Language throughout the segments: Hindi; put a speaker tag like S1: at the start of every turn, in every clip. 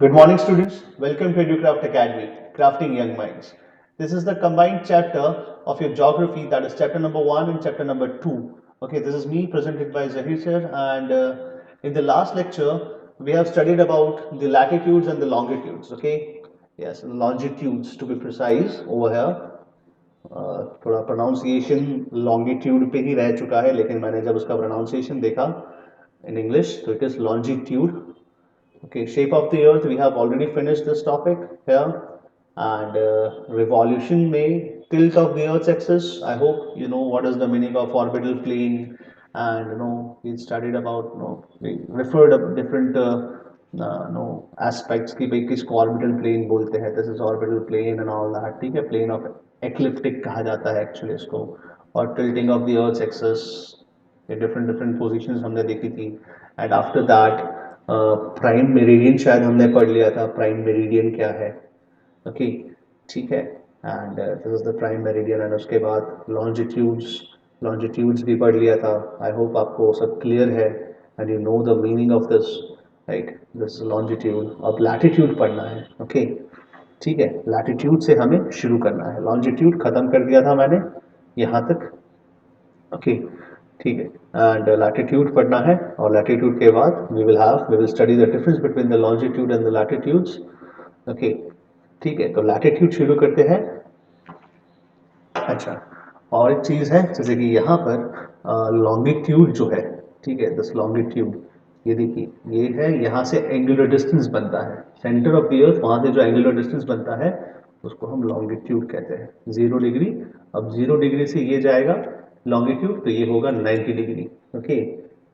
S1: Good morning, students. Welcome to EduCraft Academy, Crafting Young Minds. This is the combined chapter of your geography, that is chapter number 1 and chapter number 2. Okay, this is me presented by Zahir sir, and in the last lecture, we have studied about the latitudes and the longitudes. Okay, yes, longitudes to be precise over here. थोड़ा प्रोनाउंसिएशन लॉन्गिट्यूड पे ही रह चुका है, लेकिन मैंने जब उसका प्रोनाउंसिएशन देखा in English, so it is longitude. Okay, shape of the earth, we have already finished this topic here. And revolution may tilt of the earth's axis. I hope you know what is the meaning of orbital plane. And we studied about, we referred up different aspects कि भाई किसको orbital plane बोलते हैं. This is orbital plane and all that. ठीक है, plane of ecliptic कहा जाता है actually इसको. और tilting of the earth's axis, ये different different positions हमने देखी थी. And after that prime meridian शायद हमने पढ़ लिया था. प्राइम मेरिडियन क्या है? ओके, ठीक है. And this is the prime meridian. And उसके बाद लॉन्जिट्यूड्स भी पढ़ लिया था. आई होप आपको सब क्लियर है and you know the meaning of this, right. This longitude. अब लैटिट्यूड पढ़ना है. ओके, ठीक है. लैटिट्यूड से हमें शुरू करना है. लॉन्जिट्यूड खत्म कर दिया था मैंने यहाँ तक. ओके, ठीक है. एंड लैटिट्यूड पढ़ना है, और लैटिट्यूड के बाद we will study the difference between the longitude and the latitudes. Okay, ठीक है. तो लैटिट्यूड शुरू करते हैं. अच्छा, और एक चीज़ है, जैसे कि यहाँ पर लॉन्गिट्यूड जो है, ठीक है, दिस लॉन्गिट्यूड, ये देखिए, ये है यहाँ से एंगुलर डिस्टेंस बनता है सेंटर ऑफ द अर्थ. वहाँ से जो एंगुलर डिस्टेंस बनता है उसको हम लॉन्गिट्यूड कहते हैं. 0 डिग्री. अब 0 डिग्री से ये जाएगा लॉन्गिट्यूड, तो ये होगा 90 डिग्री. ओके,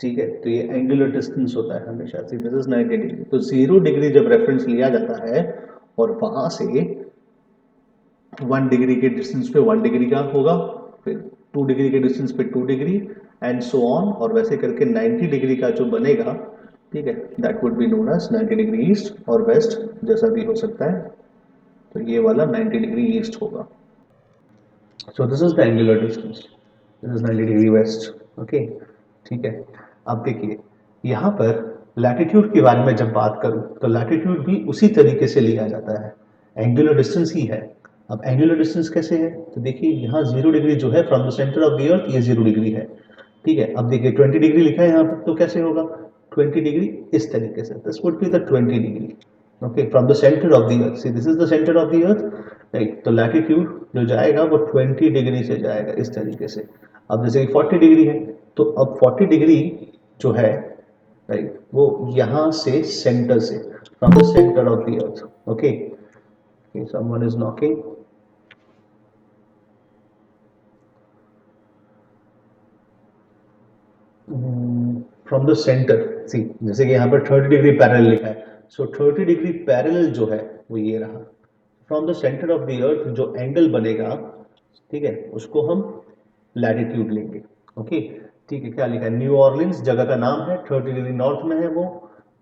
S1: ठीक है. तो ये एंगुलर डिस्टेंस होता है हमेशा से. This is 90 degree. तो 0 डिग्री जब रेफरेंस लिया जाता है और वहाँ से 1 डिग्री के डिस्टेंस पे 1 डिग्री का होगा, फिर 2 डिग्री के डिस्टेंस पे 2 डिग्री, एंड सो ऑन. और वैसे करके 90 डिग्री का जो बनेगा, ठीक है, that would be known as 90 degree east और वेस्ट, जैसा भी हो सकता है. तो ये वाला 90 डिग्री ईस्ट होगा. सो this is the angular distance. This is 90 degree waste. Okay, ठीक है. अब देखिए, यहाँ पर लैटिट्यूड के बारे में जब बात करूँ तो लैटिट्यूड भी उसी तरीके से लिया जाता है. एंगुलर डिस्टेंस ही है. अब एंगुलर डिस्टेंस कैसे है? तो देखिए, यहाँ 0 डिग्री जो है from the centre of the अर्थ, ये 0 डिग्री है. ठीक है. अब देखिए 20 डिग्री लिखा है यहाँ पर, तो कैसे होगा 20 डिग्री? इस तरीके से. This would be the 20 degree. Okay, from the centre of the earth. See, this is the centre of the earth, right. तो लैटिट्यूड जो जाएगा वो 20 डिग्री से जाएगा इस तरीके से. अब जैसे कि 40 डिग्री है, तो अब 40 डिग्री जो है, राइट, वो यहाँ से सेंटर से, from the centre of the earth. Okay, someone is knocking. From the centre. See, जैसे कि यहाँ पर 30 डिग्री पैरेलल लिखा है, सो 30 डिग्री पैरेलल जो है वो ये रहा. From the centre of the अर्थ जो एंगल बनेगा, ठीक है, उसको हम लैटिट्यूड लेंगे. ओके, ठीक है. क्या लिखा है? न्यू ऑर्लिन्स जगह का नाम है. 30 डिग्री नॉर्थ में है वो,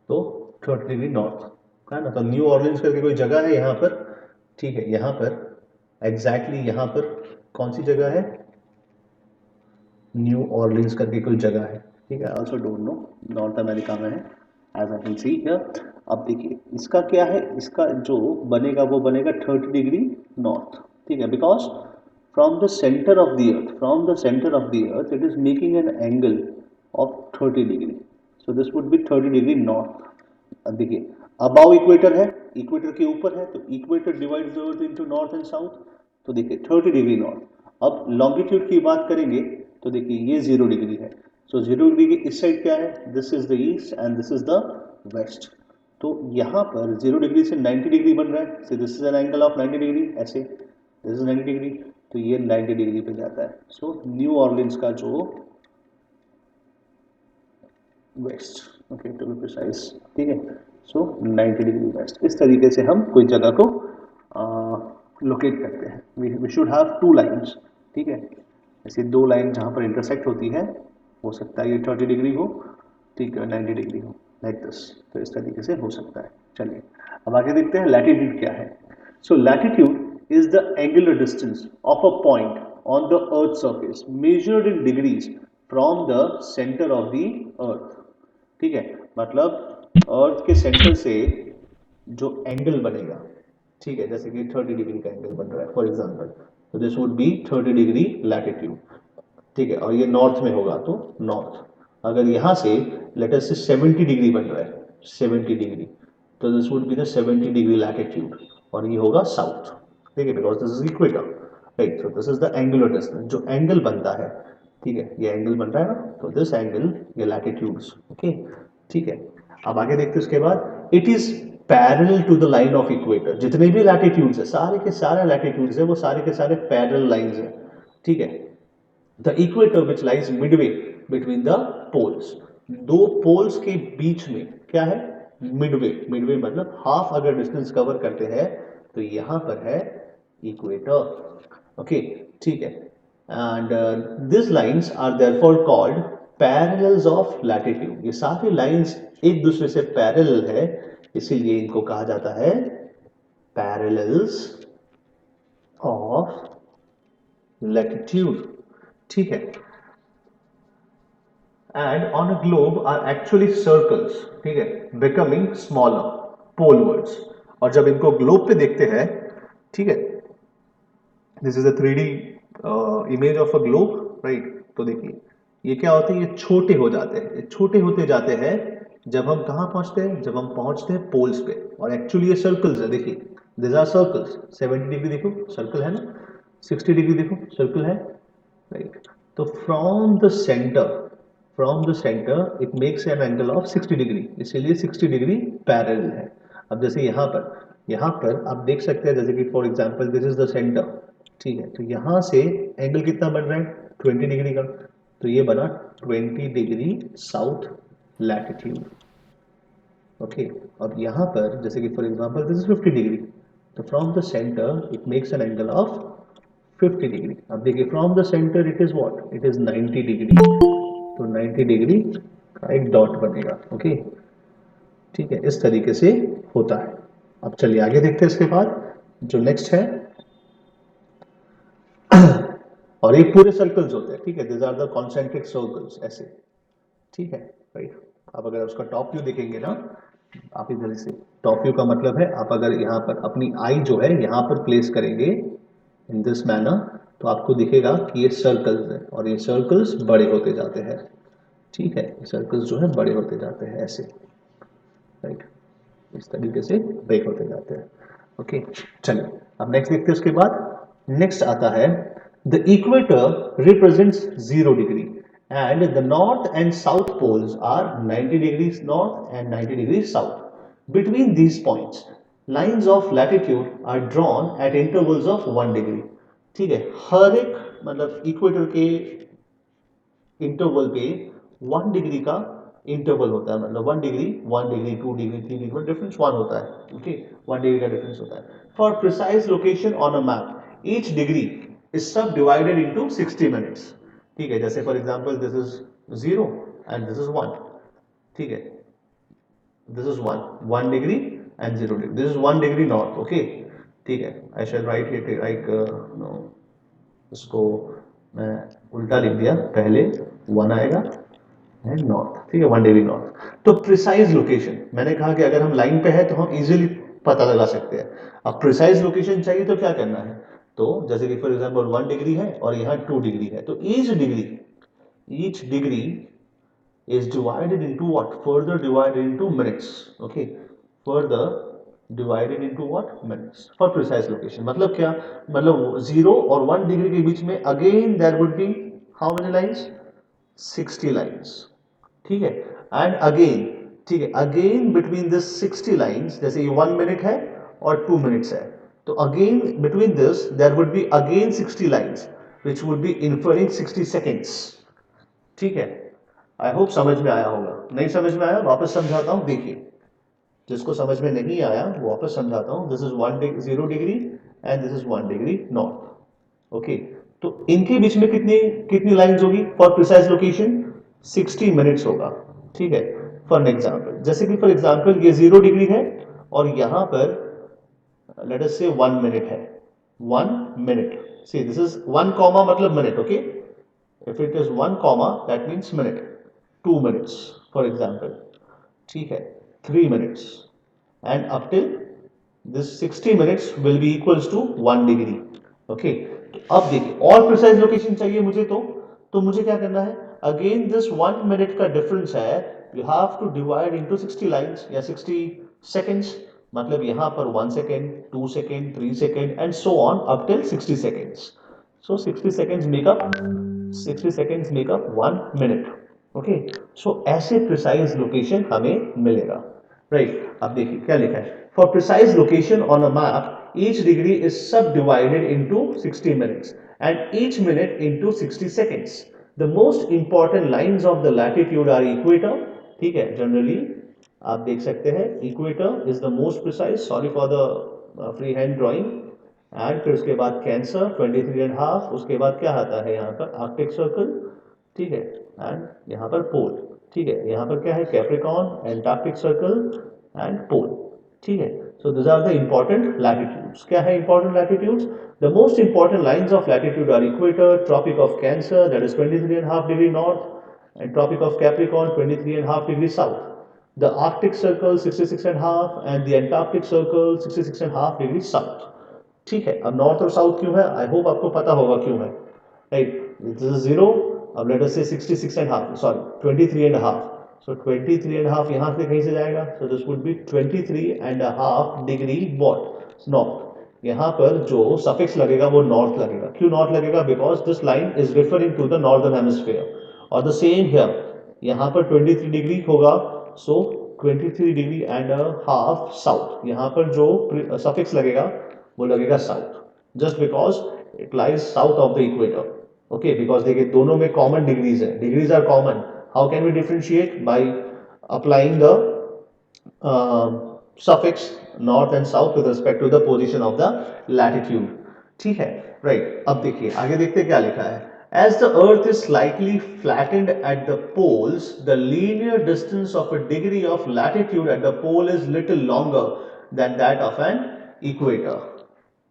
S1: तो 30 डिग्री नॉर्थ है ना. तो न्यू ऑर्लिन्स करके कोई जगह है यहाँ पर. ठीक है, यहाँ पर एग्जैक्टली यहाँ पर कौन सी जगह है? न्यू ऑर्लिन्स करके कोई जगह है. ठीक है, also don't know, North America में है, as I can see here. अब देखिए इसका क्या है, इसका जो बनेगा वो बनेगा 30 डिग्री नॉर्थ. ठीक है, because from the center of the earth, it is making an angle of 30 degree. So this would be 30 degree north. अब देखिए, अबाव इक्वेटर है, इक्वेटर के ऊपर है, तो equator divides the earth into north and south. तो देखिए 30 डिग्री नॉर्थ. अब लॉन्गिट्यूड की बात करेंगे तो देखिए ये 0 डिग्री है. सो 0 डिग्री की इस साइड क्या है? This is the east and this is the west. तो यहाँ पर 0 डिग्री से 90 डिग्री बन रहा है. This is an angle of 90 degree. ऐसे दिस इज 90 डिग्री, तो ये 90 डिग्री पे जाता है. सो न्यू ऑर्लिन्स का जो west, okay to be precise, ठीक है. So 90 degree west. इस तरीके से हम कोई जगह को लोकेट करते हैं. We should have 2 lines. ठीक है, ऐसे 2 लाइन जहाँ पर इंटरसेक्ट होती है, हो सकता है ये 30 डिग्री हो, ठीक है, 90 डिग्री हो, लाइक दिस. तो इस तरीके से हो सकता है. चलिए अब आगे देखते हैं लैटिट्यूड क्या है. सो latitude is the angular distance of a point on the earth's surface measured in degrees from the center of the earth. ठीक है, मतलब अर्थ के सेंटर से जो एंगल बनेगा, ठीक है, जैसे कि 30 डिग्री का एंगल बन रहा है फॉर एग्जांपल, तो this would B 30 degree latitude, ठीक है, और ये नॉर्थ में होगा तो नॉर्थ। अगर यहाँ से लेट अस से 70 डिग्री बन रहा है, 70 डिग्री, तो this would be the 70 degree latitude, और ये होगा साउथ, ठीक है, because this is equator, right. So this is the angular distance, जो एंगल बनता है, ठीक है, ये एंगल बन रहा है ना, तो दिस एंगल, ये लैटिट्यूड्स, ओके, ठीक है। अब आगे देखते हैं उसके बाद, it is parallel to the line of equator, जितने भी लैटिट्यूड्स है, सारे के सारे लैटिट्यूड्स है, वो सारे के सारे पैरेलल लाइंस है, ठीक है। The equator which lies midway between the poles, दो पोल्स के बीच में क्या है, मिडवे, मिडवे मतलब हाफ अगर डिस्टेंस कवर करते हैं तो यहां पर है इक्वेटर, ओके, ठीक है। And this lines are therefore called parallels of latitude, ये सारी लाइंस एक दूसरे से पैरेलल है, इसीलिए इनको कहा जाता है पैरेलल्स ऑफ लैटिट्यूड, ठीक है। And on a globe are actually circles, ठीक है, बिकमिंग स्मॉलर पोलवर्ड्स, और जब इनको ग्लोब पे देखते हैं, ठीक है, this is a 3D image of a globe, right. तो देखिए ये क्या होते हैं, ये छोटे हो जाते हैं, ये छोटे होते जाते हैं जब हम कहाँ पहुंचते हैं, जब हम पहुंचते हैं पोल्स पे, और एक्चुअली ये सर्कल्स है, देखिए दिस आर सर्कल्स, 70 डिग्री देखो सर्कल है ना, 60 डिग्री देखो सर्कल है, राइट। तो from the centre it makes an angle of 60 degree, इसीलिए 60 डिग्री पैरेलल है। अब जैसे यहाँ पर आप देख सकते हैं, जैसे कि for example this is the centre, ठीक है, तो यहाँ से एंगल कितना बन रहा है, 20 डिग्री का, तो ये बना 20 डिग्री साउथ लैटिट्यूड, ओके। और यहाँ पर जैसे कि for example this is 50 degree, तो from the centre it makes an angle of 50 degree. अब देखिए from the centre it is what, it is 90 degree, तो 90 डिग्री का एक डॉट बनेगा, ओके, ठीक है, इस तरीके से होता है। अब चलिए आगे देखते हैं इसके बाद, जो नेक्स्ट है, और ये पूरे सर्कल्स होते हैं, ठीक है, this are the concentric circles, ऐसे, ठीक है, राइट। आप अगर उसका टॉप व्यू देखेंगे ना, आप इधर से, टॉप व्यू का मतलब है आप अगर यहाँ पर अपनी आई जो है यहाँ पर प्लेस करेंगे इन दिस मैनर, तो आपको दिखेगा कि ये सर्कल्स है, और ये सर्कल्स बड़े होते जाते हैं, ठीक है, सर्कल्स जो है बड़े होते जाते हैं ऐसे, राइट, इस तरीके से ब्रेक होते जाते हैं, ओके। चलिए अब नेक्स्ट देखते हैं उसके बाद, नेक्स्ट आता है, the equator represents 0 degree and the north and south poles are 90 degree north and 90 degree south, between these points lines of latitude are drawn at intervals of 1 degree, ठीक है, हर एक मतलब इक्वेटर के इंटरवल पे 1 डिग्री का इंटरवल होता है, मतलब 1 degree, 1 degree, 2 degree, 3 degree, difference 1 होता है, ओके, 1 डिग्री का डिफरेंस होता है। For precise location on a map each degree is सब डिवाइडेड इनटू 60 मिनट्स, ठीक है, जैसे for example this is 0 and this is 1, ठीक है, this is 1 degree and 0 degree, this is 1 degree north, okay, ठीक है, आई shall write it like, no, इसको मैं उल्टा लिख दिया, पहले 1 आएगा एंड नॉर्थ, ठीक है, 1 डिग्री नॉर्थ। तो प्रिसाइज लोकेशन, मैंने कहा कि अगर हम लाइन पे है तो हम इजीली पता लगा सकते हैं। अब प्रिसाइज लोकेशन चाहिए तो क्या करना है, तो जैसे कि फॉर एग्जांपल 1 डिग्री है और यहाँ 2 डिग्री है, तो each degree is divided into what, further divided into minutes, okay, further divided into what, minutes for precise location, मतलब क्या, मतलब 0 और 1 डिग्री के बीच में again there would be how many lines, 60 lines, ठीक है, एंड अगेन, ठीक है, अगेन बिटवीन दिस 60 लाइंस, जैसे ये 1 मिनट है और 2 मिनट्स है, तो again between this there would be again 60 lines which would be inferring 60 seconds, ठीक है। आई होप समझ में आया होगा, नहीं समझ में आया वापस समझाता हूं, देखिए, जिसको समझ में नहीं आया वो वापस समझाता हूं, this is 0 degree and this is 1 degree north, okay. तो इनके बीच में कितनी कितनी लाइंस होगी फॉर प्रिसाइज लोकेशन, 60 मिनट्स होगा, ठीक है। फॉर एग्जांपल, जैसे कि फॉर एग्जांपल ये 0 डिग्री है और यहां पर लेट अस से 1 मिनट है, 1 minute, see this is 1 comma मतलब minute, okay, if it is 1 comma that means minute, 2 minutes for example, ठीक है, 3 minutes, and up till this 60 minutes will be equals to 1 degree. Okay, तो अब देखिए और प्रिसाइज लोकेशन चाहिए मुझे, तो मुझे क्या करना है, अगेन दिस 1 मिनट का डिफरेंस है, you have to divide into 60 lines या 60 सेकेंड्स. मतलब यहां पर 1 second, 2 second, 3 second and so on up till 60 seconds. So 60 seconds make up 1 minute. Okay, so ऐसे प्रिसाइज लोकेशन हमें मिलेगा. राइट, अब देखिए क्या लिखा है, for precise location on a map each degree is subdivided into 60 minutes and each minute into 60 seconds. The most important lines of the latitude are equator. ठीक है, जनरली आप देख सकते हैं equator is the most precise, sorry for the free hand drawing. And फिर उसके बाद कैंसर 23.5, उसके बाद क्या आता है यहाँ पर आर्कटिक सर्कल. ठीक है, एंड यहाँ पर पोल. ठीक है, यहाँ पर क्या है Capricorn, Antarctic circle and pole. ठीक है, so this are the important latitudes. क्या है important latitudes, the most important lines of latitude are equator, Tropic of Cancer that is 23.5 degree north and Tropic of Capricorn 23.5 degree south. The Arctic Circle 66.5 and the Antarctic Circle 66.5 degree south. ठीक है, अब नॉर्थ और साउथ क्यों है, आई होप आपको पता होगा क्यों है. Right, this is 0. अब लेट अस से 66.5, सॉरी 23.5. सो 23.5 यहाँ से कहीं से जाएगा, so this would B 23.5 degree what north. यहाँ पर जो सफिक्स लगेगा वो नॉर्थ लगेगा. क्यों नॉर्थ लगेगा, because this line is referring to the northern hemisphere. और द सेम हियर, यहाँ पर 23 डिग्री होगा, so 23 degree and half south. यहाँ पर जो सफिक्स लगेगा वो लगेगा south, just because it lies south of the equator. Okay, because देखिए दोनों में कॉमन डिग्रीज है, degrees are common. How can we differentiate, by applying the suffix north and south with respect to the position of the latitude. ठीक है, राइट. अब देखिए आगे देखते क्या लिखा है. As the earth is slightly flattened at the poles, the linear distance of a degree of latitude at the pole is little longer than that of an equator.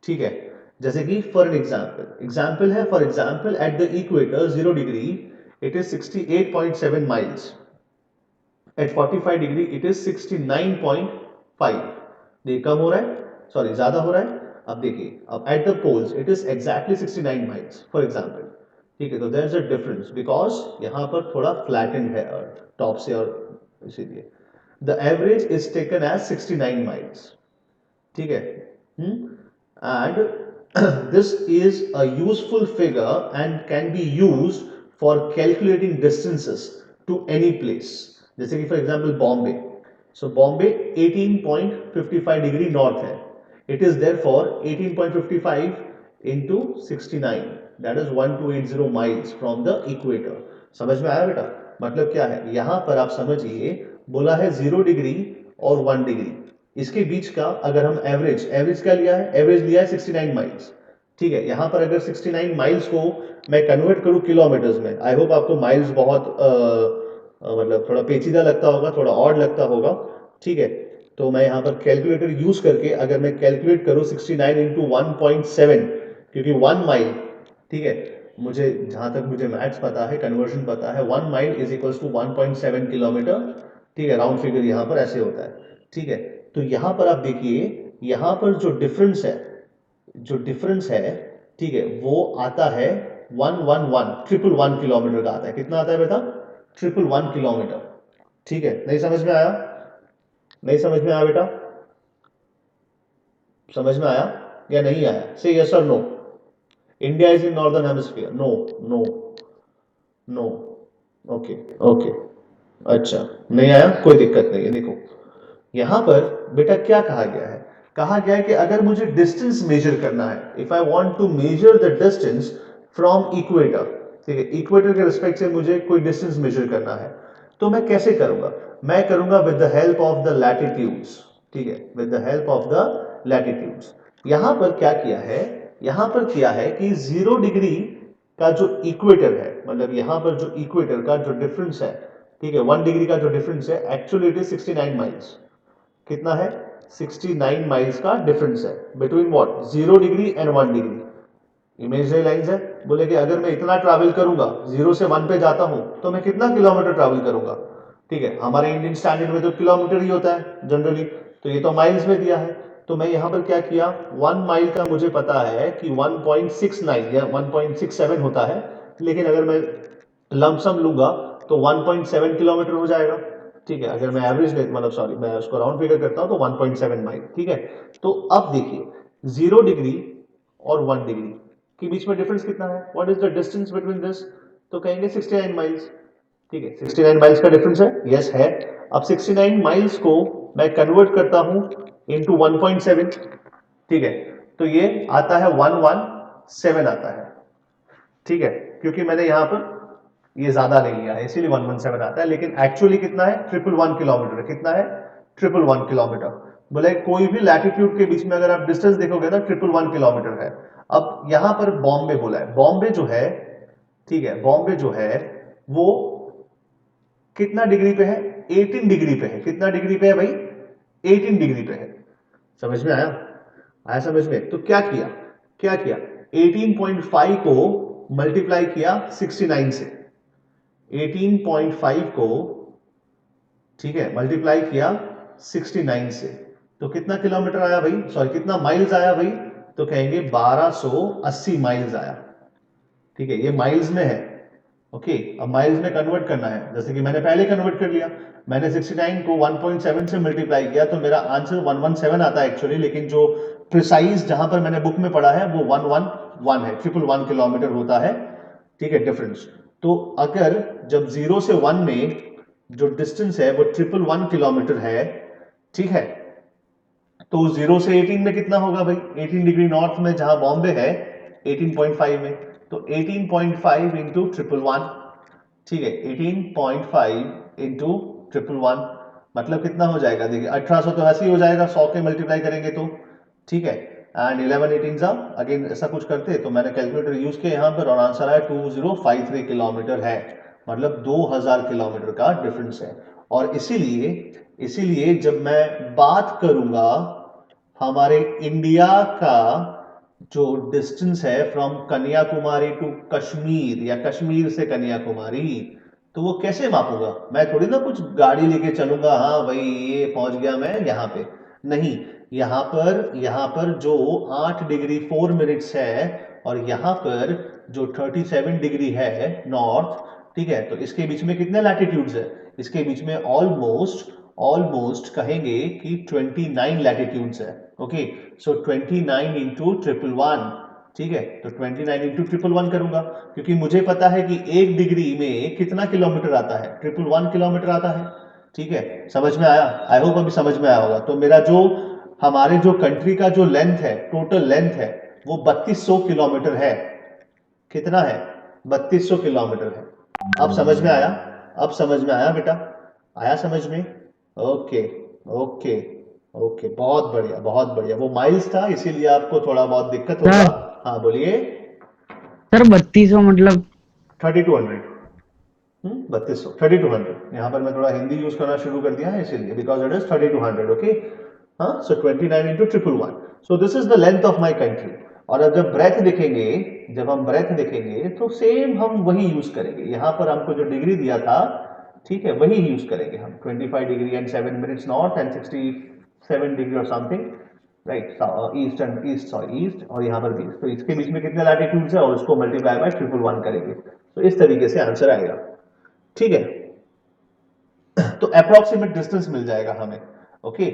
S1: ठीक है, जैसे कि फॉर एन एग्जाम्पल है, for example at the equator 0 degree it is 68.7 miles, at 45 degree it is 69.5. देखिए कम हो रहा है, सॉरी ज्यादा हो रहा है. अब देखिए, अब at the poles it is exactly 69 miles for example. ठीक है, तो there is a difference because यहां पर थोड़ा फ्लैटेंड है अर्थ टॉप से, और इसीलिए the average is taken as 69 miles. ठीक है, and this is a useful figure and can be used for calculating distances to any place. जैसे कि for example Bombay, so Bombay 18.55 degree north है. It is there for 18.55 into 69, that is 1280 miles from the equator. समझ में आया बेटा, मतलब क्या है, यहां पर आप समझिए बोला है 0 डिग्री और 1 डिग्री, इसके बीच का अगर हम एवरेज क्या लिया है, एवरेज लिया है 69 माइल्स. ठीक है, यहां पर अगर 69 माइल्स को मैं कन्वर्ट करूं किलोमीटर्स में, आई होप आपको माइल्स बहुत मतलब थोड़ा पेचीदा लगता होगा, थोड़ा ऑड लगता होगा. ठीक है, तो मैं यहाँ पर कैलकुलेटर यूज करके अगर मैं कैलकुलेट करूं 69 इंटू 1.7, क्योंकि 1 माइल, ठीक है, मुझे जहां तक मुझे मैथ्स पता है, कन्वर्जन पता है, 1 mile is equals to 1.7 kilometre. ठीक है, राउंड फिगर यहाँ पर ऐसे होता है. ठीक है, तो यहां पर आप देखिए, यहां पर जो डिफरेंस है, ठीक है, वो आता है 111 किलोमीटर का आता है. कितना आता है बेटा, 111 किलोमीटर. ठीक है, नहीं समझ में आया, नहीं समझ में आया बेटा, समझ में आया या नहीं आया, से यस और no. India is in northern hemisphere, no no no. Okay okay, अच्छा नहीं आया, कोई दिक्कत नहीं है. देखो यहां पर बेटा क्या कहा गया है, कहा गया है कि अगर मुझे डिस्टेंस मेजर करना है, if I want to measure the distance from equator, ठीक है, इक्वेटर के रिस्पेक्ट से मुझे कोई डिस्टेंस मेजर करना है, तो मैं कैसे करूंगा, मैं करूंगा with the help of the latitudes. ठीक है, with the help of the latitudes. यहां पर क्या किया है, यहां पर किया है कि 0 डिग्री का जो इक्वेटर है, मतलब यहां पर जो इक्वेटर का जो डिफरेंस है, ठीक है, 1 डिग्री का जो डिफरेंस है, एक्चुअली इट इज 69 माइल्स. कितना है, 69 माइल्स का डिफरेंस है between what, 0 degree and 1 degree. Imaginary lines है, बोले कि अगर मैं इतना ट्रैवल करूंगा, 0 से 1 पे जाता हूं, तो मैं कितना किलोमीटर ट्रैवल करूंगा. ठीक है, हमारे इंडियन स्टैंडर्ड में तो किलोमीटर ही होता है जनरली. तो ये तो माइल्स में दिया है, तो मैं यहाँ पर क्या किया, 1 माइल का मुझे पता है कि 1.69 या 1.67 होता है, लेकिन अगर मैं लमसम लूंगा तो 1.7 किलोमीटर हो जाएगा। ठीक है, अगर मैं एवरेज मतलब सॉरी मैं उसको राउंड फिगर करता हूं तो 1.7 माइल। ठीक है, तो अब देखिए 0 डिग्री और 1 डिग्री के बीच में डिफरेंस कितना है, what is the distance between this, तो कहेंगे 69 माइल्स। ठीक है, 69 माइल्स का डिफरेंस है, यस है। अब 69 माइल्स को मैं कन्वर्ट करता हूं इनटू 1.7। ठीक है, तो ये आता है 117 आता है। ठीक है, क्योंकि मैंने यहां पर ये ज्यादा नहीं लिया है इसीलिए 117 आता है, लेकिन एक्चुअली कितना है, 111 किलोमीटर। कितना है, 111 किलोमीटर। बोले कोई भी लैटिट्यूड के बीच में अगर आप डिस्टेंस देखोगे ना 111 किलोमीटर है। अब यहां पर बॉम्बे बोला है, बॉम्बे जो है, ठीक है, बॉम्बे जो है वो कितना डिग्री पे है, 18 डिग्री पे है। कितना डिग्री पे है भाई, 18 डिग्री पे है। समझ में आया, आया समझ में। तो क्या किया, क्या किया, 18.5 को मल्टीप्लाई किया 69 से, 18.5 को, ठीक है, मल्टीप्लाई किया 69 से, तो कितना किलोमीटर आया भाई, सॉरी कितना माइल्स आया भाई, तो कहेंगे 1280 माइल्स आया। ठीक है, ये माइल्स में है। ओके, अब माइल्स में कन्वर्ट करना है, जैसे कि मैंने पहले कन्वर्ट कर लिया, मैंने 69 को 1.7 से मल्टीप्लाई किया तो मेरा आंसर 117 आता है एक्चुअली, लेकिन जो प्रिसाइज जहां पर मैंने बुक में पढ़ा है वो 111 है, 111 किलोमीटर होता है। ठीक है, डिफरेंस। तो अगर जब 0 से 1 में जो डिस्टेंस है वो 111 किलोमीटर है, ठीक है, तो 0 से 18 में कितना होगा भाई, 18 डिग्री नॉर्थ में जहां बॉम्बे है 18.5 में, तो 18.5 इंटू 111, ठीक है, 18.5 इंटू 111 मतलब कितना हो जाएगा, देखिए 1800 तो वैसे ही हो जाएगा, 100 के मल्टीप्लाई करेंगे तो। ठीक है, एंड 11 18 सा अगेन ऐसा कुछ करते तो मैंने कैलकुलेटर यूज किया यहाँ पर और आंसर आया 2053 किलोमीटर है, मतलब 2000 किलोमीटर का डिफरेंस है। और इसीलिए इसीलिए जब मैं बात करूंगा हमारे इंडिया का जो डिस्टेंस है फ्रॉम कन्याकुमारी टू कश्मीर या कश्मीर से कन्याकुमारी, तो वो कैसे मापूंगा, मैं थोड़ी ना कुछ गाड़ी लेके चलूंगा, हाँ भाई ये पहुंच गया मैं यहाँ पे, नहीं, यहाँ पर जो 8 डिग्री 4 मिनट्स है और यहाँ पर जो 37 डिग्री है नॉर्थ, ठीक है, तो इसके बीच में कितने लैटिट्यूड्स है, इसके बीच में ऑलमोस्ट ऑलमोस्ट कहेंगे कि 29 लैटिट्यूड्स है। ओके, सो 29 इंटू 111, ठीक है, तो 29 इंटू 111 करूंगा, क्योंकि मुझे पता है कि 1 डिग्री में कितना किलोमीटर आता है, 111 किलोमीटर आता है। ठीक है, समझ में आया, आई होप अभी समझ में आया होगा। तो मेरा जो हमारे जो कंट्री का जो लेंथ है, टोटल लेंथ है, वो 3200 किलोमीटर है। कितना है, 3200 किलोमीटर है। अब समझ में आया, अब समझ में आया बेटा, आया समझ में। ओके, ओके, ओके, बहुत बढ़िया बहुत बढ़िया, वो माइल्स था इसीलिए आपको थोड़ा बहुत दिक्कत होगा।
S2: सर
S1: हाँ बोलिए।
S2: सर 3200 मतलब
S1: 3200, 3200, 3200, यहाँ पर मैं थोड़ा हिंदी यूज करना शुरू कर दिया है इसीलिए, बिकॉज इट इज 3200। ओके, हाँ, सो 29 into 111, so this is the length of my country. और अब जब ब्रेथ देखेंगे, जब हम ब्रेथ देखेंगे तो सेम हम वही यूज करेंगे, यहाँ पर हमको जो डिग्री दिया था, ठीक है, वही यूज करेंगे हम, 25 degree and 7 minutes north and 67 degree और something, right, east and east, sorry east, और यहाँ पर भी, तो इसके बीच में कितने लैटिट्यूड्स है और उसको मल्टीप्लाई बाय 111 करेंगे, तो इस तरीके से आंसर आएगा। ठीक है, तो अप्रोक्सीमेट डिस्टेंस मिल जाएगा हमें। ओके,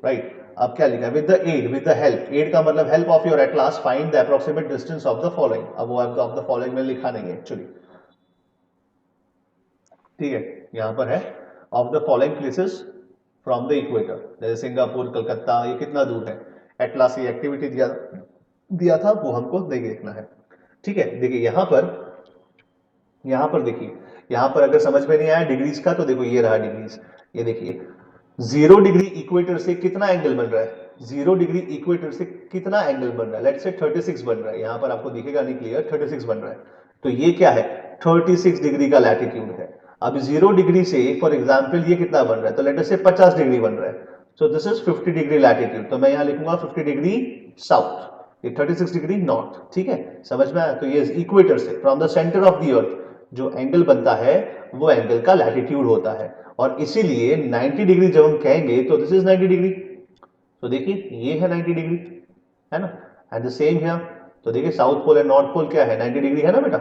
S1: राइट, अब क्या लिखा है, with the aid, with the help, aid का मतलब help of your atlas find the approximate distance of the following. अब वो ऑफ द फॉलोइंग में लिखा नहीं है एक्चुअली, ठीक है, यहां पर है of the following places from the equator, जैसे सिंगापुर, कलकत्ता, ये कितना दूर है, एटलास ये एक्टिविटी दिया दिया था वो हमको नहीं देखना है। ठीक है, देखिए यहां पर देखिए, यहां पर अगर समझ में नहीं आया डिग्रीज का तो देखो ये रहा डिग्रीज, ये देखिए 0 डिग्री इक्वेटर से कितना एंगल बन रहा है, 0 डिग्री इक्वेटर से कितना एंगल बन रहा है, लेट्स से 36 बन रहा है, यहां पर आपको दिखेगा नहीं क्लियर, 36 बन रहा है, तो ये क्या है, 36 डिग्री का लैटिट्यूड है। अब 0 डिग्री से फॉर एग्जाम्पल ये कितना बन रहा है, तो लेट अस से 50 डिग्री बन रहा है, so this is 50 degree latitude, तो मैं यहां लिखूंगा 50 डिग्री साउथ, ये 36 डिग्री नॉर्थ। ठीक है, समझ में आया, तो ये इक्वेटर से from the centre of the अर्थ जो एंगल बनता है वो एंगल का लैटिट्यूड होता है, और इसीलिए 90 डिग्री जब हम कहेंगे तो दिस इज 90 डिग्री, तो देखिए ये है 90 डिग्री, है ना, एंड द सेम हियर। तो देखिए south pole and north pole क्या है, 90 डिग्री है ना बेटा,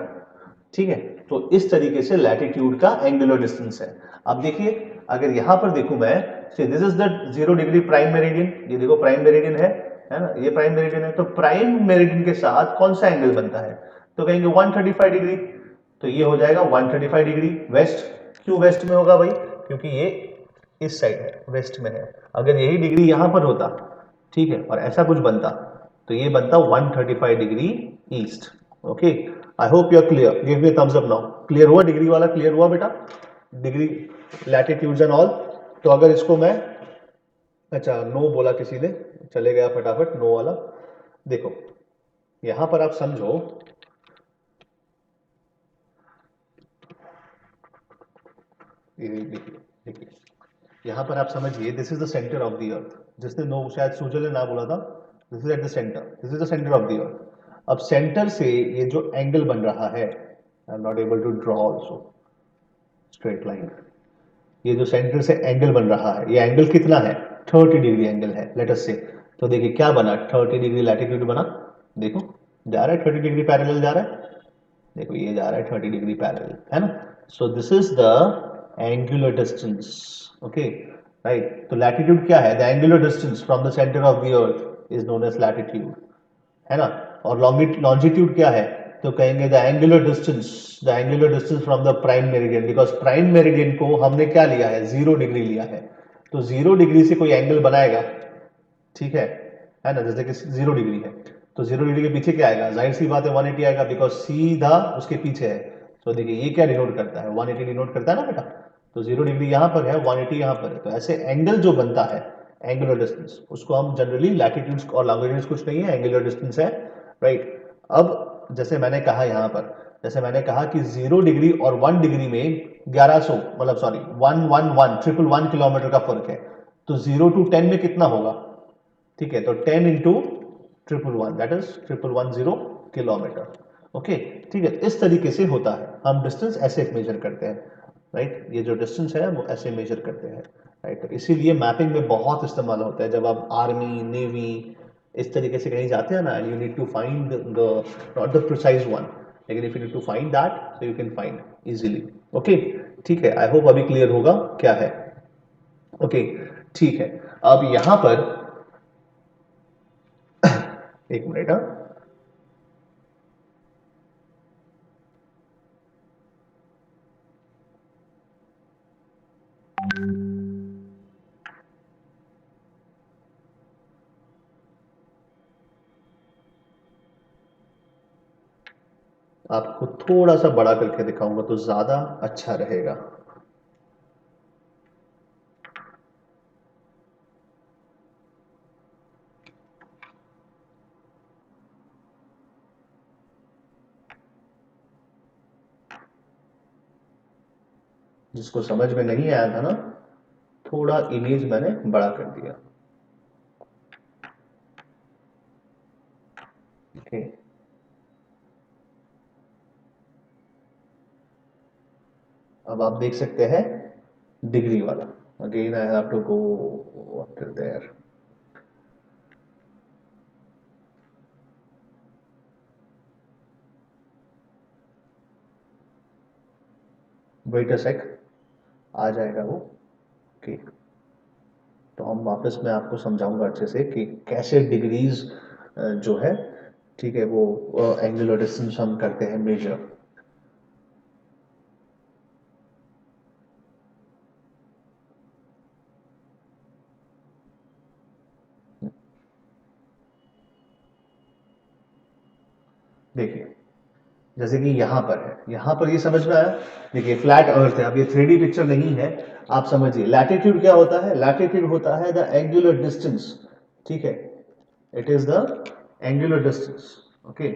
S1: ठीक है। तो इस तरीके से लैटिट्यूड का एंगुलर डिस्टेंस है। अब देखिए अगर यहां पर देखूं मैं, this is the 0 degree prime meridian, ये देखो प्राइम मेरिडियन है ना, ये प्राइम मेरिडियन है। तो प्राइम मेरिडियन के साथ कौन सा एंगल बनता है, तो कहेंगे 135 डिग्री। तो ये हो जाएगा 135 डिग्री वेस्ट। क्यों वेस्ट में होगा भाई, क्योंकि ये इस साइड है, वेस्ट में है। अगर यही डिग्री यहां पर होता, ठीक है, और ऐसा कुछ बनता, तो ये बनता 135 degree east. Okay, I hope you are clear, give me thumbs up now. Clear हुआ, डिग्री वाला क्लियर हुआ बेटा, डिग्री लैटिट्यूड्स एंड ऑल। तो अगर इसको मैं, अच्छा नो बोला किसी ने, चले गया फटाफट नो वाला। देखो यहां पर आप समझो, देखिए यहां पर आप समझिए, this is the centre of the earth. जिसने नो, शायद सूजल ने ना बोला था, this is at the centre, this is the centre of the earth. अब सेंटर से ये जो एंगल बन रहा है, I am not able to draw also straight line, ये जो सेंटर से एंगल बन रहा है, ये एंगल कितना है, 30 डिग्री एंगल है, लेट अस से। तो देखिए क्या बना, 30 डिग्री लैटिट्यूड बना, देखो जा रहा है 30 डिग्री पैरेलल जा रहा है, देखो ये जा रहा है 30 डिग्री पैरेलल, है ना। So this is the angular distance, okay right. तो लैटिट्यूड क्या है, the angular distance from the centre of the earth is known as latitude, है ना। और लॉन्जिट्यूड क्या है, तो कहेंगे the angular distance from the prime meridian, because prime meridian को हमने क्या लिया है, 0 डिग्री लिया है। तो 0 डिग्री से कोई एंगल बनाएगा, ठीक है ना, जैसे कि 0 डिग्री है, तो 0 डिग्री के पीछे क्या आएगा, जाहिर सी बात है 180 आएगा, बिकॉज सीधा उसके पीछे है। तो देखिए ये क्या डिनोट करता है, 180 डिनोट करता है ना बेटा। तो 0 डिग्री यहां पर है, 180 यहां पर है। तो ऐसे एंगल जो बनता है, एंगुलर डिस्टेंस, उसको हम जनरली लैटिट्यूड्स और लॉन्गिट्यूड्स कुछ नहीं है, एंगुलर डिस्टेंस है, राइट। अब जैसे मैंने कहा यहां पर, जैसे मैंने कहा कि 0 डिग्री और 1 डिग्री में 1100, मतलब सॉरी 111 किलोमीटर का फर्क है। तो 0 to 10 में कितना होगा, ठीक है, तो 10 into 111 that is 1110 kilometre. Okay, ठीक है, इस तरीके से होता है, हम डिस्टेंस ऐसे मेजर करते हैं, राइट। ये जो डिस्टेंस है वो ऐसे मेजर करते हैं, राइट। तो इसीलिए मैपिंग में बहुत इस्तेमाल होता है, जब आप आर्मी नेवी इस तरीके से कहीं जाते हैं ना, and you need to find the not the precise one, लेकिन if you need to find that, so you can find easily. Okay, ठीक है, आई होप अभी क्लियर होगा क्या है। ओके, ठीक है। अब यहां पर एक मिनट, हाँ, आपको थोड़ा सा बड़ा करके दिखाऊंगा तो ज्यादा अच्छा रहेगा। जिसको समझ में नहीं आया था ना, थोड़ा इमेज मैंने बड़ा कर दिया। ओके, अब आप देख सकते हैं डिग्री वाला। Again I have to go after there. Wait a sec, आ जाएगा वो। ओके, तो हम वापस मैं आपको समझाऊंगा अच्छे से कि कैसे डिग्रीज जो है, ठीक है, वो एंगुलर डिस्टेंस हम करते हैं मेजर। देखिए जैसे कि यहां पर है, यहां पर ये समझ में आया, देखिए फ्लैट अर्थ है, अब ये 3D पिक्चर नहीं है, आप समझिए। लैटिट्यूड क्या होता है, लैटिट्यूड होता है द एंगुलर डिस्टेंस, ठीक है, it is the angular distance, okay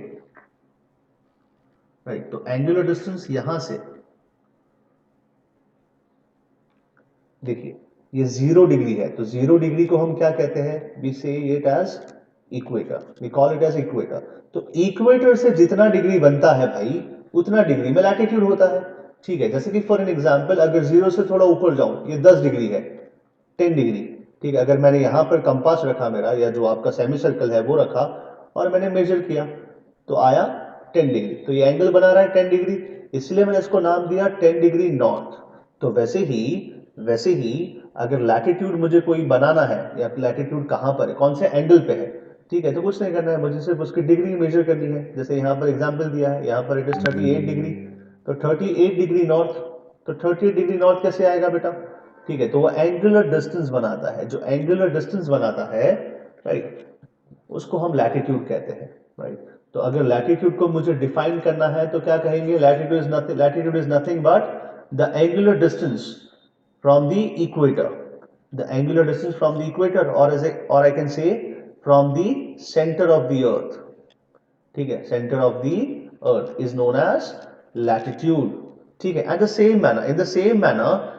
S1: right. तो एंगुलर डिस्टेंस यहां से, देखिए ये 0 डिग्री है, तो 0 डिग्री को हम क्या कहते हैं, we say it as equator, we call it as equator. तो इक्वेटर से जितना डिग्री बनता है भाई, उतना डिग्री में लैटिट्यूड होता है, ठीक है। जैसे कि फॉर एन एग्जांपल, अगर 0 से थोड़ा ऊपर जाऊं, ये 10 डिग्री है, 10 डिग्री, ठीक है, अगर मैंने यहाँ पर कंपास रखा मेरा, या जो आपका सेमी सर्कल है वो रखा, और मैंने मेजर किया तो आया 10 डिग्री, तो ये एंगल बना रहा है 10 डिग्री, इसलिए मैंने इसको नाम दिया 10 डिग्री नॉर्थ। तो वैसे ही अगर लैटिट्यूड मुझे कोई बनाना है, या लैटिट्यूड कहाँ पर है, कौन से एंगल पे है, ठीक है, तो कुछ नहीं करना है, मुझे सिर्फ उसकी डिग्री मेजर करनी है। जैसे यहाँ पर एग्जाम्पल दिया है, यहाँ पर इट इज 38 डिग्री, तो 38 डिग्री नॉर्थ, तो 38 डिग्री नॉर्थ कैसे आएगा बेटा, ठीक है, तो वो एंगुलर डिस्टेंस बनाता है, जो एंगुलर डिस्टेंस बनाता है, राइट, उसको हम लैटिट्यूड कहते हैं, राइट। तो अगर लैटिट्यूड को मुझे डिफाइन करना है तो क्या कहेंगे, latitude is nothing but the angular distance from the equator, the angular distance from the equator, और I can say from the centre of the earth, ठीक है, centre of the earth is known as latitude, ठीक है। And the same manner, in the same manner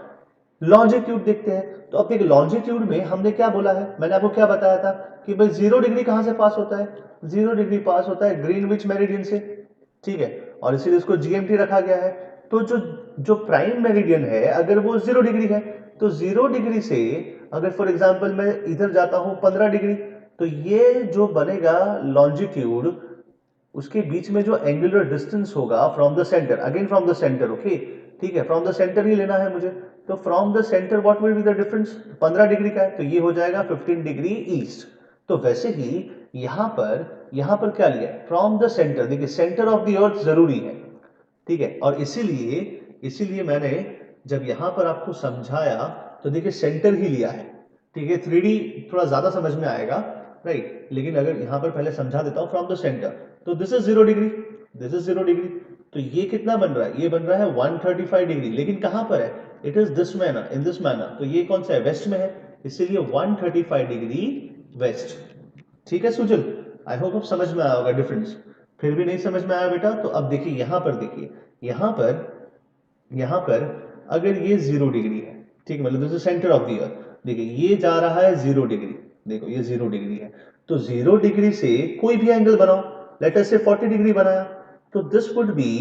S1: longitude देखते हैं। तो अब देखिए लॉन्जिट्यूड में हमने क्या बोला है, मैंने आपको क्या बताया था कि भाई 0 डिग्री कहां से पास होता है, 0 डिग्री पास होता है ग्रीनविच मेरिडियन से, ठीक है, और इसीलिए इसको जीएमटी रखा गया है। तो जो जो प्राइम मेरिडियन है अगर वो 0 डिग्री है, तो 0 डिग्री से अगर फॉर एग्जाम्पल मैं इधर जाता हूं 15 डिग्री, तो ये जो बनेगा लॉन्जिट्यूड, उसके बीच में जो एंगुलर डिस्टेंस होगा from the centre, again from the centre, okay, ठीक है, फ्रॉम द सेंटर ही लेना है मुझे, तो from the centre what will be the difference, 15 degree का है, तो ये हो जाएगा 15 डिग्री ईस्ट। तो वैसे ही यहां पर क्या लिया है, फ्रॉम द सेंटर, देखिए सेंटर ऑफ द अर्थ जरूरी है, ठीक है, और इसीलिए इसीलिए मैंने जब यहां पर आपको समझाया तो देखिए सेंटर ही लिया है, ठीक है, 3D थोड़ा ज्यादा समझ में आएगा, राइट, लेकिन अगर यहां पर पहले समझा देता हूं फ्रॉम द सेंटर, तो this is 0 degree, this is 0 degree, तो ये कितना बन रहा है, ये बन रहा है 135 डिग्री, लेकिन कहां पर है, it is this manner, in this manner, तो ये कौन सा है, वेस्ट में है, इसीलिए 135 डिग्री वेस्ट, ठीक है सुजल, आई होप अब समझ में आया होगा डिफरेंस। फिर भी नहीं समझ में आया बेटा, तो अब देखिए यहां पर, देखिए यहां पर अगर ये 0 डिग्री है, ठीक, मतलब this is centre of the अर्थ, देखिए ये जा रहा है 0 डिग्री, देखो ये 0 डिग्री है, तो 0 डिग्री से कोई भी एंगल बनाओ, लेट अस से 40 डिग्री बनाया, तो दिस वुड बी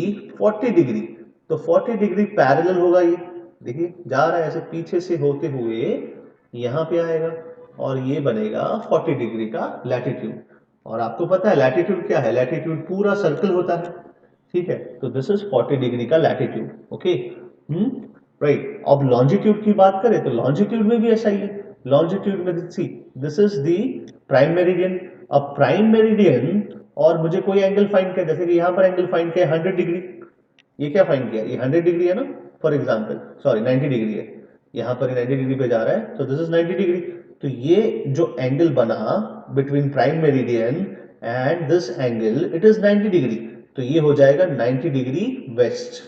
S1: 40 डिग्री, तो 40 डिग्री पैरेलल होगा ये, देखिए जा रहा है ऐसे पीछे से होते हुए यहां पे आएगा, और ये बनेगा 40 डिग्री का लैटिट्यूड। और आपको पता है लैटिट्यूड क्या है, लैटिट्यूड पूरा सर्कल होता है, ठीक है, तो दिस इज 40 डिग्री का लैटिट्यूड, ओके, राइट। अब लॉन्जिट्यूड की बात करें तो लॉन्जिट्यूड में भी ऐसा ही है, लॉन्जिट्यूड में सी this is the prime meridian, अब प्राइम मेरिडियन और मुझे कोई एंगल फाइंड किया, जैसे कि यहां पर एंगल फाइंड किया 100 डिग्री, ये क्या फाइंड किया, ये 100 डिग्री है ना, फॉर एग्जाम्पल सॉरी 90 डिग्री है, यहां पर 90 डिग्री पे जा रहा है, तो दिस इज 90 डिग्री, तो ये जो एंगल बना between prime meridian and this angle it is 90 degree, तो ये हो जाएगा 90 डिग्री वेस्ट,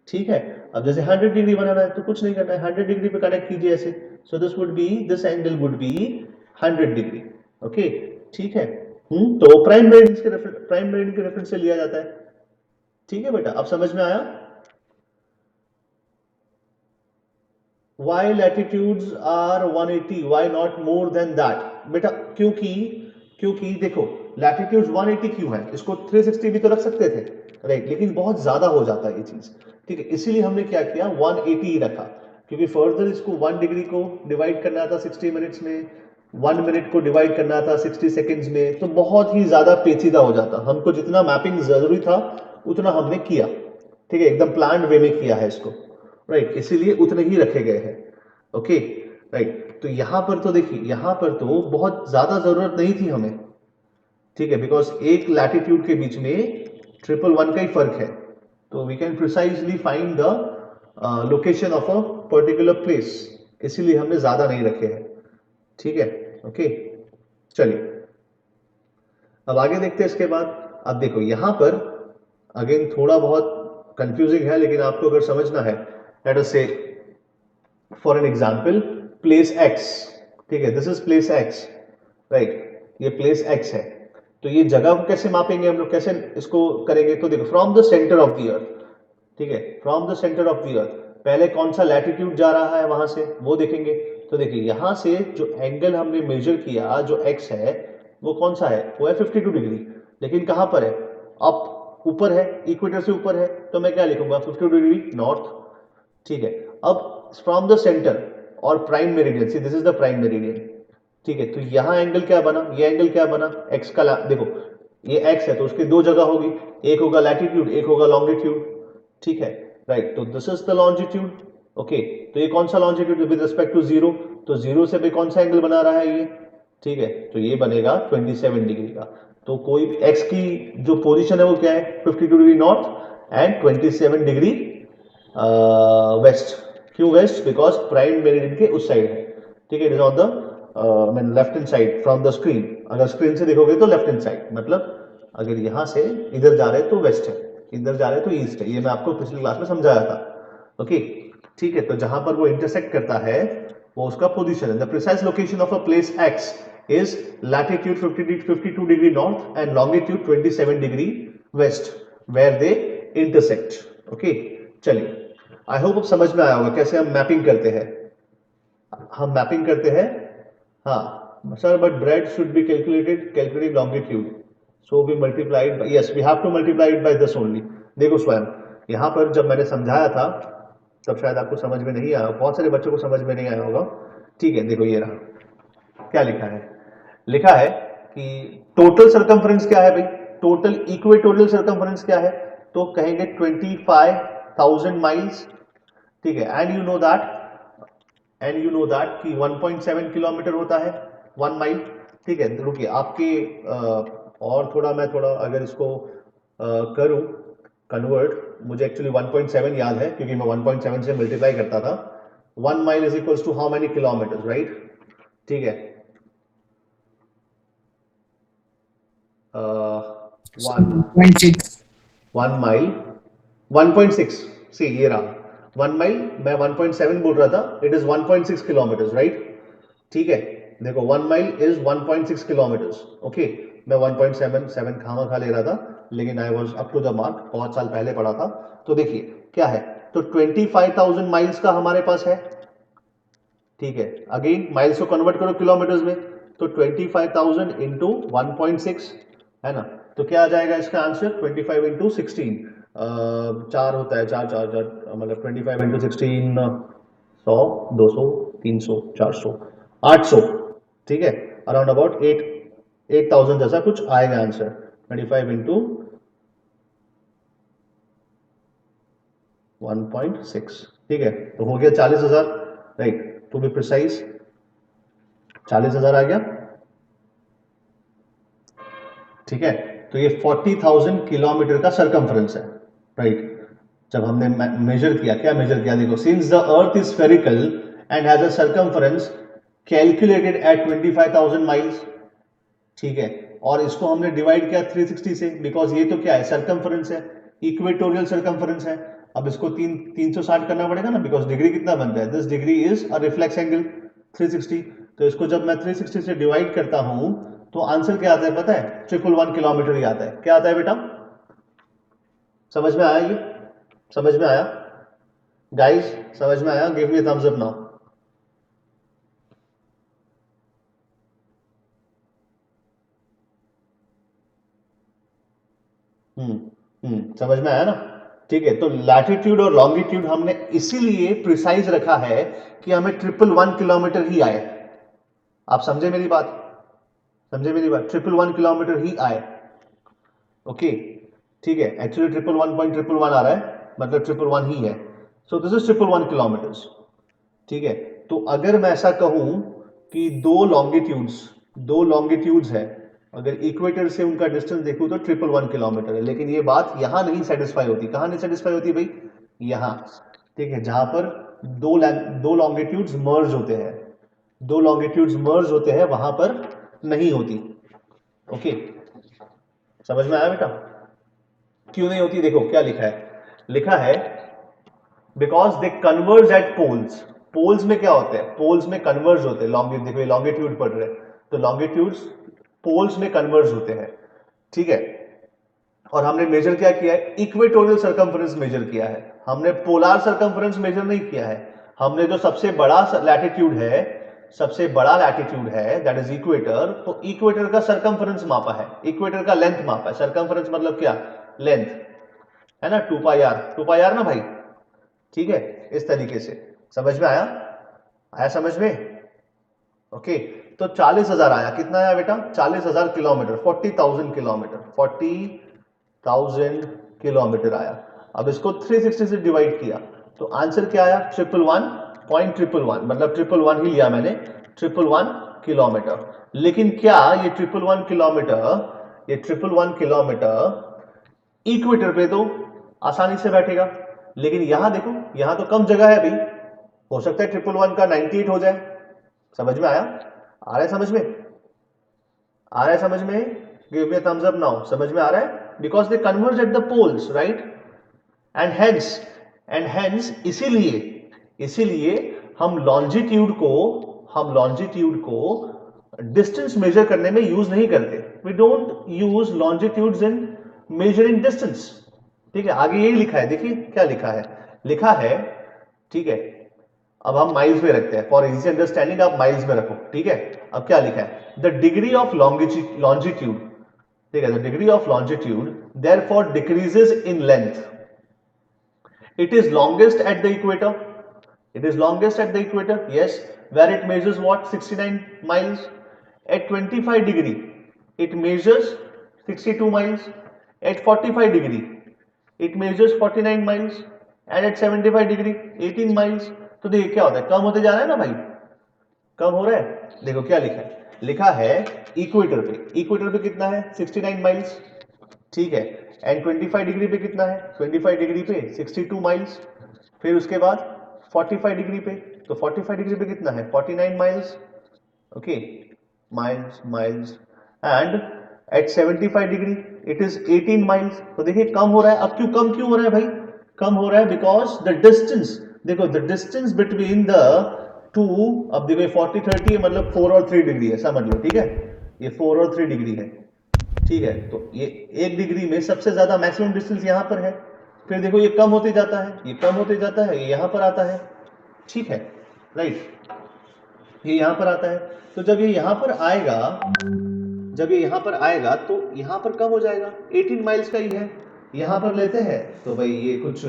S1: ठीक है। अब जैसे 100 डिग्री बनाना है तो कुछ नहीं करना है, 100 डिग्री पे कनेक्ट कीजिए ऐसे, so this angle would be 100 degree, okay, ठीक है। तो प्राइम मेरिडियन के रेफरेंस से लिया जाता है, ठीक है बेटा, अब समझ में आया। Why latitudes are 180? Why not more than that? बेटा क्योंकि क्योंकि देखो लैटिट्यूड 180 क्यों है, इसको 360 भी तो रख सकते थे, राइट, लेकिन बहुत ज्यादा हो जाता है ये चीज, ठीक है, इसीलिए हमने क्या किया 180 ही रखा, क्योंकि फर्दर इसको 1 डिग्री को डिवाइड करना था 60 मिनट्स में, 1 मिनट को डिवाइड करना था 60 सेकेंड्स में, तो बहुत ही ज्यादा पेचीदा हो जाता, हमको जितना मैपिंग जरूरी था उतना हमने किया, ठीक है, एकदम प्लान वे में किया है इसको, राइट, इसीलिए उतने ही रखे गए हैं, ओके, राइट। तो यहां पर तो देखिए यहां पर तो बहुत ज्यादा जरूरत नहीं थी हमें, ठीक है, बिकॉज एक लैटिट्यूड के बीच में 111 का ही फर्क है, तो we can precisely find the location of a particular place, इसीलिए हमने ज्यादा नहीं रखे हैं, ठीक है, ओके, चलिए अब आगे देखते हैं इसके बाद। अब देखो यहां पर अगेन थोड़ा बहुत कंफ्यूजिंग है, लेकिन आपको अगर समझना है, लेट अस से for an example place x, ठीक है, this is place x, right, ये प्लेस एक्स है, तो ये जगह को कैसे मापेंगे हम लोग, कैसे इसको करेंगे, तो देखो from the centre of the earth, ठीक है, from the centre of the अर्थ, पहले कौन सा लैटिट्यूड जा रहा है वहां से वो देखेंगे, तो देखिए यहां से जो एंगल हमने मेजर किया जो एक्स है वो कौन सा है, वो है 52 डिग्री, लेकिन कहां पर है, अप ऊपर है, इक्वेटर से ऊपर है, तो मैं क्या लिखूंगा 52 डिग्री नॉर्थ, ठीक है। अब फ्रॉम द सेंटर और prime meridian, C this is the prime meridian, ठीक है। तो यहाँ एंगल क्या बना, ये एंगल क्या बना, एक्स का देखो ये एक्स है तो उसकी दो जगह होगी, एक होगा लैटिट्यूड एक होगा लॉन्गिट्यूड, ठीक है, राइट। तो this is the longitude, okay. तो ये कौन सा longitude with respect to zero, तो जीरो से भी कौन सा एंगल बना रहा है ये, ठीक है। तो ये बनेगा 27 डिग्री का। तो कोई एक्स की जो पोजीशन है वो क्या है, 52 degree north and 27 degree waste. क्यों वेस्ट, बिकॉज प्राइम मेरिडियन के उस साइड है, ठीक है। It is on the left hand side from the screen, अगर स्क्रीन से देखोगे तो लेफ्ट हैंड साइड, मतलब अगर यहां से इधर जा रहे तो वेस्ट है, इधर जा रहे तो ईस्ट है, ये मैं आपको पिछली क्लास में समझाया था, ओके, ठीक है। तो जहां पर वो इंटरसेक्ट करता है वो उसका पोजीशन है। The precise location of a place X is latitude 52 degree north and longitude 27 degree west where they intersect, okay. चलिए, आई होप अब समझ में आया होगा कैसे हम मैपिंग करते हैं। हम मैपिंग करते हैं, हाँ sir, but bread should be calculated longitude, so we multiplied by, yes we have to multiply it by this only. देखो स्वयं यहां पर जब मैंने समझाया था तब शायद आपको समझ में नहीं आया, बहुत सारे बच्चों को समझ में नहीं आया होगा, ठीक है। देखो ये रहा, क्या लिखा है, लिखा है कि टोटल सरकमफ्रेंस क्या है भाई, टोटल इक्वेटोरियल सरकमफ्रेंस क्या है, तो कहेंगे 25,000 माइल्स, ठीक है। एंड यू नो दैट कि 1.7 किलोमीटर होता है 1 माइल, ठीक है। रुकिए आपके और थोड़ा मैं थोड़ा अगर इसको करूं कन्वर्ट, मुझे एक्चुअली 1.7 याद है क्योंकि मैं 1.7 से मल्टीप्लाई करता था। 1 mile is equals to how many kilometre, right, ठीक है। वन
S2: 1.6।
S1: 1 माइल 1.6, सी ये रहा 1 माइल, मैं 1.7 बोल रहा था, इट इज 1.6 किलोमीटर, राइट, ठीक है। देखो 1 माइल इज 1.6 किलोमीटर, ओके। मैं 1.7 खामा खा ले रहा था लेकिन I was up to the mark, बहुत साल पहले पढ़ा था। तो देखिए क्या है, तो 25,000 माइल्स का हमारे पास है, ठीक है। अगेन माइल्स को कन्वर्ट करो किलोमीटर्स में, तो 25,000 इंटू 1.6 है ना, तो क्या आ जाएगा इसका आंसर, 25 इंटू 16, चार होता है, चार चार चार मतलब 25 इंटू 16, 100, 200, 300, 400, 800, ठीक है। अराउंड अबाउट 8,000 जैसा कुछ आएगा आंसर, 25 इंटू 1.6, ठीक है। तो हो गया 40,000, राइट, टू बी प्रिसाइज 40,000 आ गया, ठीक है। तो ये 40,000 किलोमीटर का सरकमफ्रेंस है, राइट। जब हमने मेजर किया, क्या मेजर किया, देखो, since the earth is spherical and has a circumference calculated at 25,000 miles, ठीक है। और इसको हमने डिवाइड किया 360 से, बिकॉज ये तो क्या है, सरकमफ्रेंस है, इक्वेटोरियल सरकमफ्रेंस है। अब इसको 360 करना पड़ेगा ना, बिकॉज डिग्री कितना बनता है, this degree is a reflex angle 360। तो इसको जब मैं 360 से डिवाइड करता हूं तो आंसर क्या आता है पता है, 111 किलोमीटर ही आता है। क्या आता है बेटा, समझ में आया ये, समझ में आया गाइस, समझ में आया, give me thumbs up now. समझ में आया ना, ठीक है। तो लैटिट्यूड और लॉन्गिट्यूड हमने इसीलिए प्रिसाइज रखा है कि हमें 111 किलोमीटर ही आए। आप समझे मेरी बात, समझे मेरी बात, 111 किलोमीटर ही आए, ओके, ठीक है। एक्चुअली 111.111 आ रहा है, मतलब 111 ही है, सो दिस इज 111 किलोमीटर्स, ठीक है। तो अगर मैं ऐसा कहूं कि दो लॉन्गिट्यूड्स है, अगर इक्वेटर से उनका डिस्टेंस देखूं तो 111 किलोमीटर है, लेकिन ये बात यहां नहीं सेटिस्फाई होती, कहां नहीं सेटिस्फाई होती भाई, यहां, ठीक है, जहां पर दो लॉन्गिट्यूड्स मर्ज होते हैं, दो लॉन्गिट्यूड्स मर्ज होते हैं वहां पर नहीं होती, ओके। समझ में आया बेटा, क्यों नहीं होती, देखो क्या लिखा है, लिखा है because they converge at poles. Poles में क्या होते हैं, पोल्स में कन्वर्ज होते हैं, देखो लॉन्गिट्यूड पढ़ रहे हैं तो लॉन्गिट्यूड्स पोल्स में कन्वर्ज होते हैं, ठीक है। और हमने मेजर क्या किया है, इक्वेटोरियल सरकमफ्रेंस मेजर किया है, हमने पोलार सरकमफ्रेंस मेजर नहीं किया है। हमने जो सबसे बड़ा लैटिट्यूड है, सबसे बड़ा लैटिट्यूड है दैट इज इक्वेटर, तो इक्वेटर का सरकमफ्रेंस मापा है, इक्वेटर का लेंथ मापा है, सरकमफ्रेंस मतलब क्या, लेंथ, है ना, 2 पाई आर, 2 पाई आर ना भाई, ठीक है। इस तरीके से समझ में आया, आया समझ में? ओके तो 40,000 आया, कितना आया बेटा? 40,000 किलोमीटर, 40,000 किलोमीटर, 40,000 किलोमीटर आया। अब इसको 360 से डिवाइड किया तो आंसर क्या आया? 111.111, मतलब 111 ही लिया मैंने, 111 किलोमीटर। लेकिन क्या ये 111 किलोमीटर, ये 111 किलोमीटर इक्वेटर पे तो आसानी से बैठेगा, लेकिन यहां देखो, यहां तो कम जगह है भाई, हो सकता है 111 का 98 हो जाए। समझ में आया? आ रहा है समझ में? आ रहा है समझ में? Give me thumbs up now. समझ में आ रहा है? Because they converge at the poles, right? And hence इसीलिए इसीलिए हम लॉन्जिट्यूड को डिस्टेंस मेजर करने में यूज नहीं करते। We don't use longitudes in measuring distance. ठीक है, आगे यही लिखा है, देखिए क्या लिखा है, लिखा है, ठीक है, अब हम माइल्स में रखते हैं, फॉर इजी अंडरस्टैंडिंग आप माइल्स में रखो, ठीक है। अब क्या लिखा है? द डिग्री ऑफ लॉन्जिट्यूड, ठीक है, the degree of longitude therefore decreases in length, it is longest at the equator, it is longest at the equator, yes, where it measures what? 69 miles. At 25 degree it measures 62 miles, at 45 degree it measures 49 miles, and at 75 degree 18 miles. तो देखिए क्या होता है, कम होते जा रहा है ना भाई, कम हो रहा है। देखो क्या लिखा है, लिखा है इक्वेटर पे कितना है? 69 माइल्स, ठीक है। एंड 25 डिग्री पे कितना है? 25 डिग्री पे 62 माइल्स। फिर उसके बाद 45 डिग्री पे, तो 45 डिग्री पे कितना है? 49 miles, okay, miles. And at 75 degree it is 18 miles. तो देखिए कम हो रहा है। अब क्यों हो रहा है भाई? कम हो रहा है बिकॉज द डिस्टेंस, देखो the distance between the two, अब देखो 40 30 मतलब 4 और 3 डिग्री है, समझ लो, ठीक है, ये 4 और 3 डिग्री है, ठीक है। तो ये 1 डिग्री में सबसे ज्यादा मैक्सिमम डिस्टेंस यहां पर है। फिर देखो ये कम होते जाता है, ये कम होते जाता है, ये यहां पर आता है, ठीक है, राइट, ये यहां पर आता है। तो जब ये यहां पर आएगा, जब ये यहां पर आएगा तो यहां पर कम हो जाएगा, 18 माइल्स का ही है, यहां पर लेते हैं तो भाई ये कुछ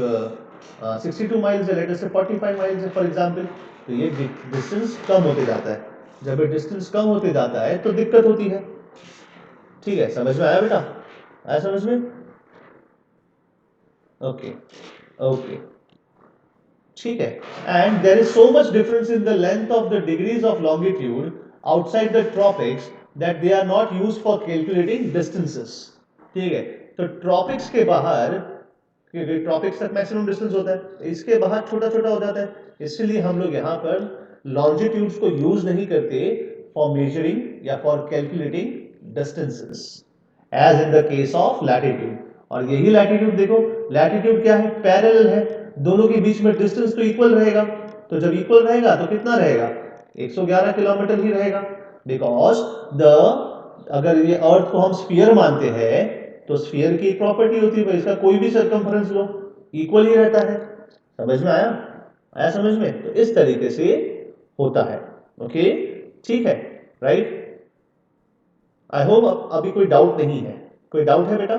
S1: 62 माइल्स है, लेटर से 45 माइल्स है फॉर एग्जांपल। तो ये डिस्टेंस कम होते जाता है। जब ये डिस्टेंस कम होते जाता है तो दिक्कत होती है, ठीक है। समझ में आया बेटा? आया समझ में? ओके, ओके, ठीक है। And there is so much difference in the length of the degrees of longitude outside the tropics that they are not used for calculating distances, ठीक है। तो ट्रॉपिक्स के बाहर, क्योंकि ट्रॉपिक्स तक मैक्सिमम डिस्टेंस होता है, इसके बाहर छोटा छोटा हो जाता है, इसलिए हम लोग यहाँ पर लॉन्जिट्यूड्स को यूज नहीं करते फॉर मेजरिंग या for calculating distances, as in the case of latitude. और यही लैटिट्यूड देखो, लैटिट्यूड क्या है? पैरेलल है, दोनों के बीच में डिस्टेंस तो इक्वल रहेगा। तो जब इक्वल रहेगा तो कितना रहेगा? 111 किलोमीटर ही रहेगा, बिकॉज द, अगर ये अर्थ को हम स्फीयर मानते हैं तो स्फीयर की एक प्रॉपर्टी होती है भाई, इसका कोई भी सर्कमफ्रेंस लो इक्वल ही रहता है। समझ में आया? आया समझ में? तो इस तरीके से होता है, ओके, ठीक है, राइट। आई होप अभी कोई डाउट नहीं है। कोई डाउट है बेटा?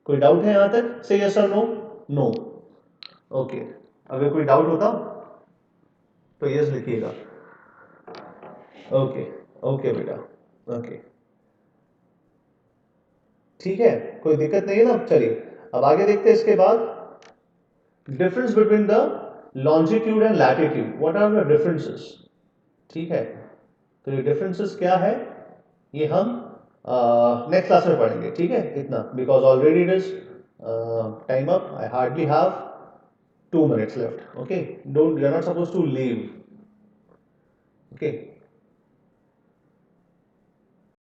S1: कोई डाउट है यहां तक? से यस और नो? No, okay. अगर कोई डाउट होता तो यस लिखिएगा। ओके, ओके बेटा, ओके, ठीक है, कोई दिक्कत नहीं है ना? चलिए अब आगे देखते हैं। इसके बाद difference between the longitude and latitude, what are the differences, ठीक है। तो ये डिफरेंसेस क्या है ये हम नेक्स्ट क्लास में पढ़ेंगे, ठीक है, इतना, because already it is time up, I hardly have 2 minutes left, okay, don't, you're not supposed to leave, okay.